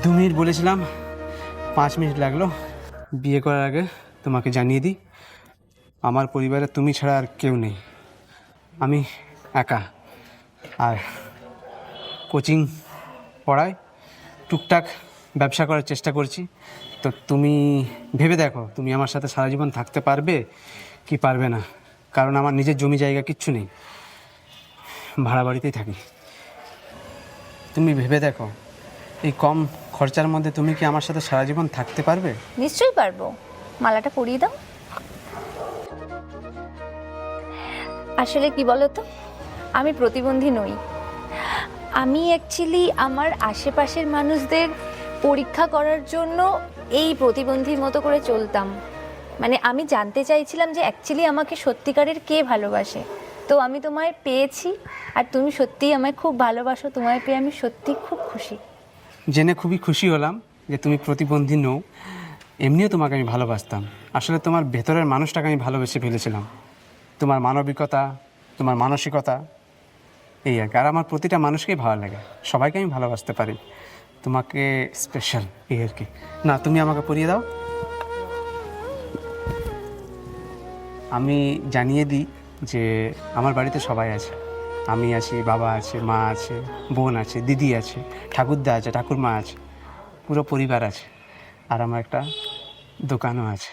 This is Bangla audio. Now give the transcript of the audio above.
2 মিনিট বলেছিলাম, 5 মিনিট লাগলো। বিয়ে করার আগে তোমাকে জানিয়ে দিই, আমার পরিবারে তুমি ছাড়া আর কেউ নেই, আমি একা। আর কোচিং পড়াই, টুকটাক ব্যবসা করার চেষ্টা করছি। তো তুমি ভেবে দেখো, তুমি আমার সাথে সারা জীবন থাকতে পারবে কি পারবে না, কারণ আমার নিজের জমি জায়গা কিচ্ছু নেই, ভাড়া বাড়িতেই থাকি। তুমি ভেবে দেখো, এই কম খরচার মধ্যে তুমি কি আমার সাথে সারা জীবন থাকতে পারবে? নিশ্চয়ই পারবো। মালাটা পরিয়ে দাও। আসলে কি বলো তো, আমি প্রতিবন্ধী নই। আমি অ্যাকচুয়ালি আমার আশেপাশের মানুষদের পরীক্ষা করার জন্য এই প্রতিবন্ধীর মতো করে চলতাম। মানে আমি জানতে চাইছিলাম যে অ্যাকচুয়ালি আমাকে সত্যিকারের কে ভালোবাসে। তো আমি তোমায় পেয়েছি, আর তুমি সত্যিই আমায় খুব ভালোবাসো। তোমায় পেয়ে আমি সত্যি খুব খুশি। জেনে খুবই খুশি হলাম যে তুমি প্রতিবন্ধী নও। এমনিও তোমাকে আমি ভালোবাসতাম, আসলে তোমার ভেতরের মানুষটাকে আমি ভালোবেসে ফেলেছিলাম, তোমার মানবিকতা, তোমার মানসিকতা, এই আর কি। আর আমার প্রতিটা মানুষকেই ভালো লাগে, সবাইকে আমি ভালোবাসতে পারি, তোমাকে স্পেশাল, এই আর কি। না, তুমি আমাকে পরিয়ে দাও। আমি জানিয়ে দিই যে আমার বাড়িতে সবাই আছে, আমি আছি, বাবা আছে, মা আছে, বোন আছে, দিদি আছে, ঠাকুরদা আছে, ঠাকুরমা আছে, পুরো পরিবার আছে। আর আমার একটা দোকানও আছে।